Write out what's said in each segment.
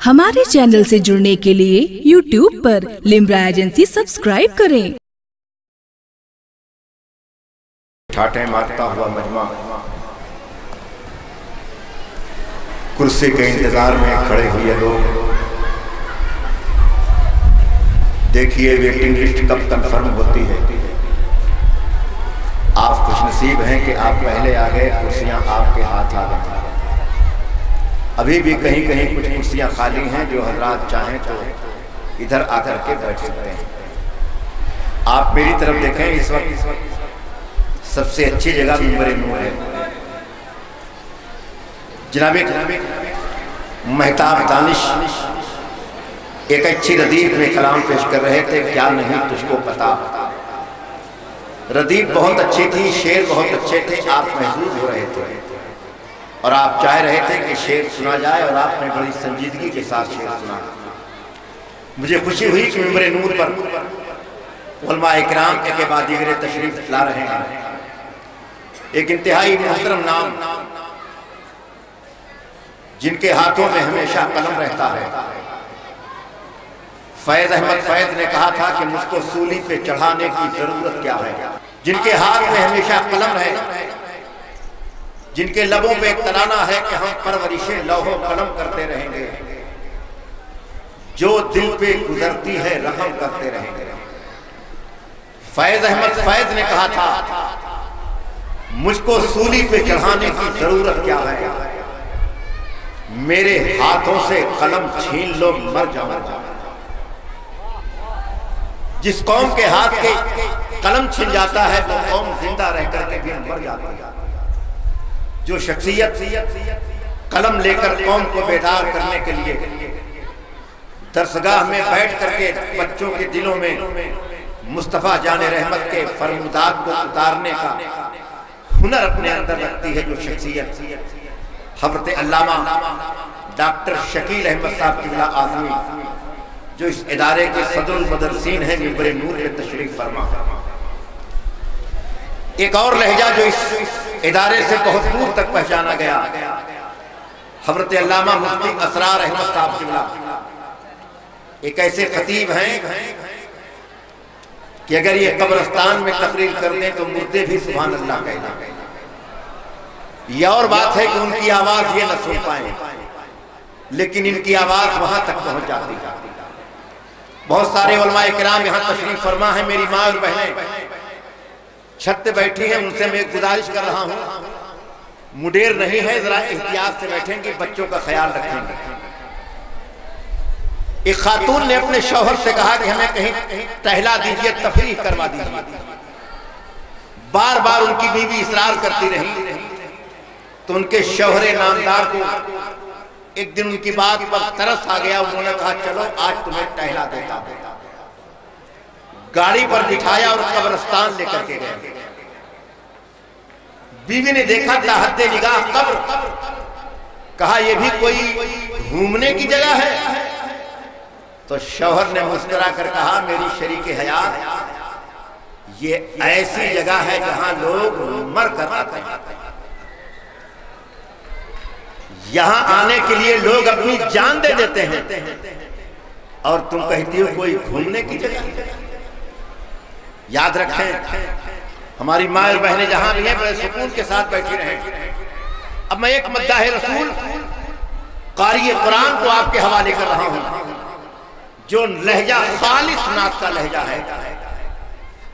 हमारे चैनल से जुड़ने के लिए YouTube पर लिम्रा एजेंसी सब्सक्राइब करें। ठाटे मारता हुआ मजमा कुर्सी के इंतजार में खड़े हुए लोग, देखिए वेटिंग लिस्ट कब कंफर्म होती है। आप खुशनसीब हैं कि आप पहले आ गए, कुर्सियां आपके हाथ आ गई। अभी भी कहीं कहीं कुछ कुर्सियां खाली हैं, जो हजरात चाहें तो इधर आकर के बैठ सकते हैं। आप मेरी तरफ देखें, इस वक्त सबसे अच्छी जगह मिंबर नूर है। जनाबे महताब दानिश एक अच्छी रदीफ में कलाम पेश कर रहे थे, क्या नहीं तुझको पता। रदीफ बहुत अच्छी थी, शेर बहुत अच्छे थे, आप महसूस हो रहे थे और आप चाह रहे थे कि शेर सुना जाए और आपने बड़ी संजीदगी के साथ शेर सुना। मुझे खुशी हुई कि मिंबर नूर पर उलमा इकराम के बाद दीगरे तशरीफ ला रहे हैं। एक इंतहाई मोहतरम नाम, जिनके हाथों में हमेशा कलम रहता है। फैज अहमद फैज ने कहा था कि मुझको सूली पे चढ़ाने की जरूरत क्या है। जिनके हाथ में हमेशा कलम है, जिनके लबों पे एक तराना है कि हम परवरिशे लौहो कलम करते रहेंगे, जो दिल पे गुजरती है रहम करते रहेंगे। फैज अहमद फैज ने कहा था, मुझको सूली पे चढ़ाने की जरूरत क्या है, मेरे हाथों से कलम छीन लो मर जाऊंगा। जिस कौम के हाथ के कलम छिन जाता है वो कौम जिंदा रह करके भी मर जाती है। जो शख्सियत कलम लेकर कौम को बेदार करने के लिए दरसगाह में बैठ करके बच्चों के दिलों में मुस्तफ़ा जाने रहमत के फरमुदात को उतारने का हुनर अपने अंदर रखती है, जो शख्सियत हज़रत अल्लामा डॉक्टर शकील अहमद साहब किबला आज़मी, जो इस इदारे के सदरुल मदरसीन है, मिंबर नूर पे तशरीफ फरमा। एक और लहजा जो इस इदारे से बहुत दूर तक पहचाना गया, हज़रत अल्लामा मुफ्ती असरार अहमद साहब किबला एक ऐसे खतीब हैं कि अगर ये कब्रिस्तान में तकरीर कर दें तो मुर्दे भी सुभान अल्लाह कहना। यह और बात है कि उनकी आवाज ये न सुन पाए, लेकिन इनकी आवाज वहां तक पहुंच जाती है। बहुत सारे उलमा इकराम यहाँ तशरीफ फरमा है। मेरी माँ और बहनें छत पे बैठी हैं, उनसे मैं गुजारिश कर रहा हूँ, मुडेर नहीं है, जरा एहतियात से बैठेंगे, बच्चों का ख्याल रखेंगे। एक खातून ने अपने शौहर से कहा कि हमें कहीं टहला दीजिए, तफरीह करवा दीजिए। बार बार उनकी बीवी इसरार करती रही, तो उनके शौहरे नामदार को एक दिन उनकी बात पर तरस आ गया। उन्होंने कहा चलो आज तुम्हें टहला देता हूं। गाड़ी पर बिठाया और कब्रिस्तान लेकर के गए। बीवी ने देखा ताहद्दे निगाह कब्र, कहा यह भी कोई घूमने की जगह है। तो शौहर ने मुस्कुरा कर कहा, मेरी शरीके हयात, ये ऐसी जगह है जहां लोग मर कर आते हैं। यहां आने के लिए लोग अपनी जान दे देते हैं और तुम कहती हो कोई घूमने की जगह। याद रखें, हमारी माँ और बहनें जहां भी हैं बड़े सुकून के साथ बैठी रहें। अब मैं एक मद्दाह रसूल कारी कुरान को आपके हवाले कर रहा हूं, जो लहजा खालिस नात का लहजा है।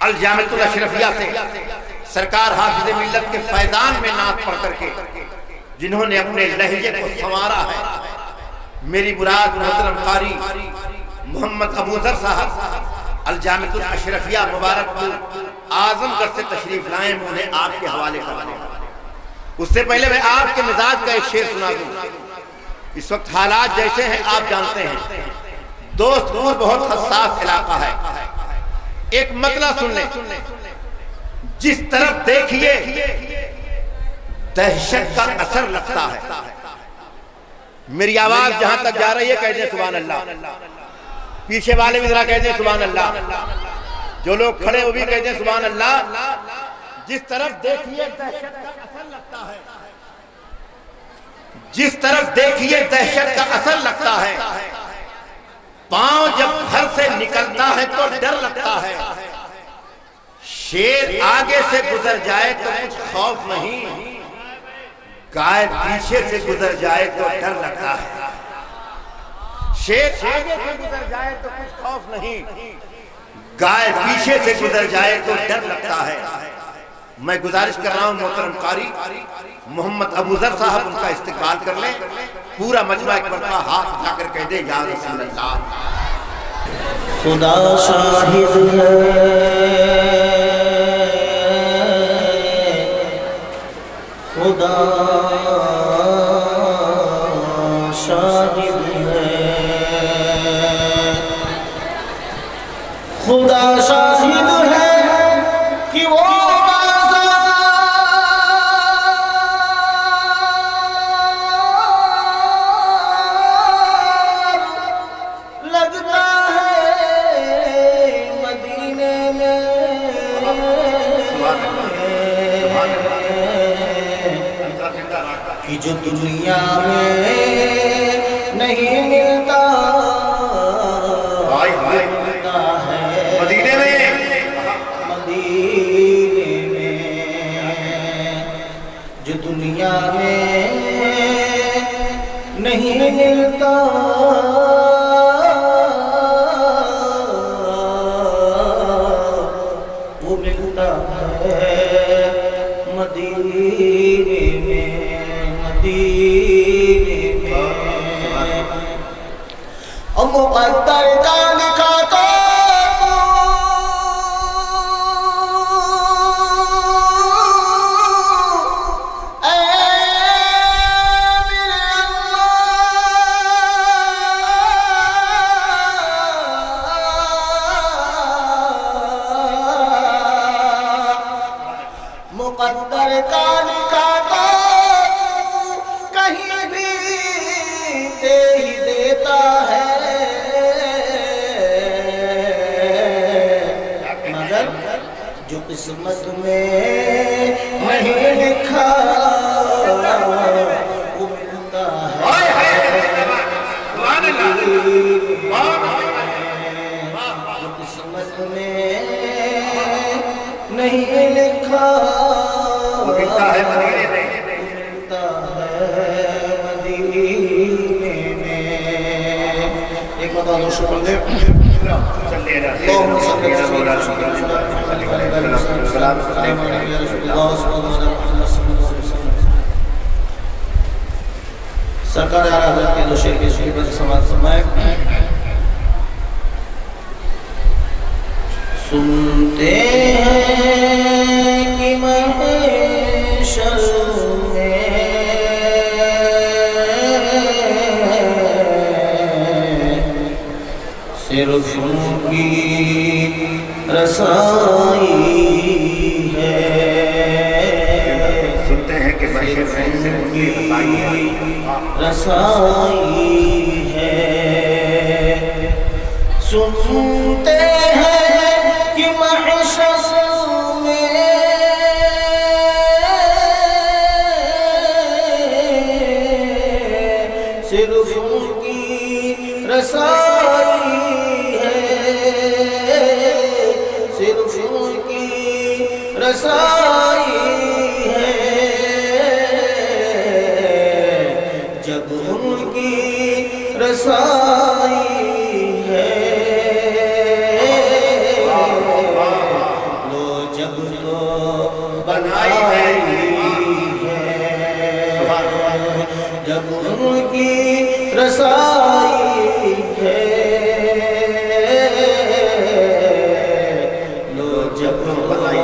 अल जामिअतुल अशरफिया से सरकार हाफिज़ मिल्लत के फैजान में नात पढ़ करके जिन्होंने अपने लहजे को संवारा है। मेरी मुराद मोहतरम कारी मोहम्मद अबूजर साहब अल जामिअतुल अशरफिया मुबारकपुर आजमगढ़ से तशरीफ लाए, उन्हें आपके हवाले कर। उससे पहले मैं आपके मिजाज का एक शेर सुना दूं। इस वक्त हालात जैसे हैं आप जानते हैं, दोस्तपुर बहुत हसास इलाका है। एक मतला सुन लें, जिस तरफ देखिए दहशत का असर लगता है। मेरी आवाज जहां तक जा रही है कह दे सुभान अल्लाह, पीछे वाले भी जरा कह दे सुभान अल्लाह, जो लोग खड़े वो भी कह दे सुभान अल्लाह। जिस तरफ देखिए दहशत का असर लगता है, जिस तरफ देखिए दहशत का असर लगता है, पांव जब घर से निकलता है तो डर लगता है, शेर आगे से गुजर जाए तो कुछ खौफ नहीं, गाय पीछे से गुजर जाए तो डर लगता है। शेर आगे से गुजर जाए तो कुछ खौफ नहीं, गाय पीछे से गुजर जाए तो डर लगता है। मैं गुजारिश कर रहा हूं मोहतरम कारी मोहम्मद अबूजर साहब उनका इस्तेमाल कर लें। पूरा मजमा एक मरतबा हाथ उठाकर कह दे या रसूल अल्लाह। खुदा शाहिद है, खुदा शाहिद है, खुदा शाहिद है कि वो जो दुनिया में नहीं मिलता, मिलता है मदीने में, जो दुनिया में नहीं मिलता, वो मिलता है मदीने में। और मुक़द्दर का लिखा तो मुक़द्दर का लिखा तो कहीं भी दे ही देता है, मगर जो किस्मत में नहीं लिखा वो मिलता है। जो किस्मत में नहीं लिखा वो मिलता है मदीने में। एक बता दो शुक्र सरकार हजरत के दो शेर के शेर पर समाज फरमाए। सुनते हैं कि महशर में सिर्फ उनकी रसाई है, सुनते हैं कि महशर में सिर्फ उनकी रसाई है, सुनते हैं कि महशर में सिर्फ उनकी रसाई है, सिर्फ उनकी रसाई है, जब उनकी रसाई है, लो जब तो बनाई है, जब उनकी रसाई है, लो जब तो बनाई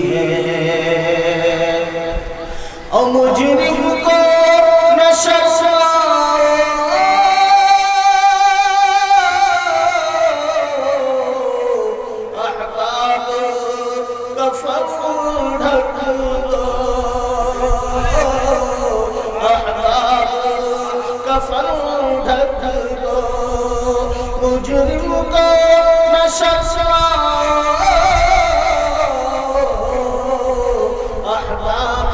है, और मुजरिम को नशा अहबाब कफन ढक दो, अहबाब कफन ढक दो, मुजरिम को नशा अहबाब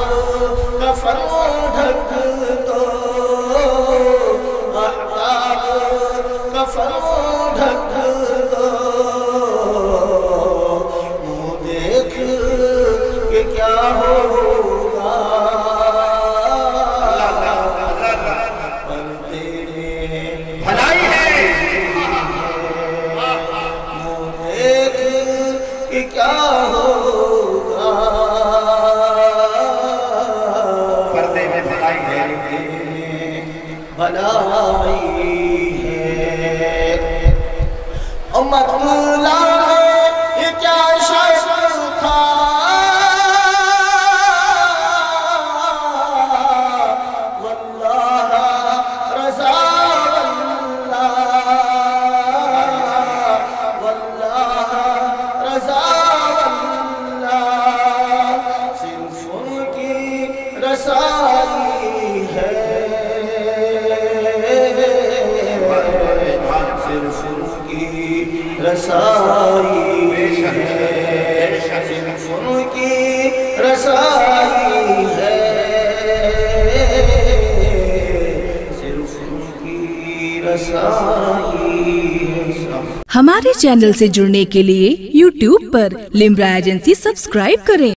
कफन ढक दो, अहबाब भलाई है। मौला ये क्या शर्त था, वल्लाह रज़ा वल्लाह रज़ा सिर्फ उनकी रसाई है, सिर्फ उनकी रसाई है, सिर्फ उनकी रसाई है, सिर्फ उनकी रसाई है। हमारे चैनल से जुड़ने के लिए YouTube पर लिम्रा एजेंसी सब्सक्राइब करें।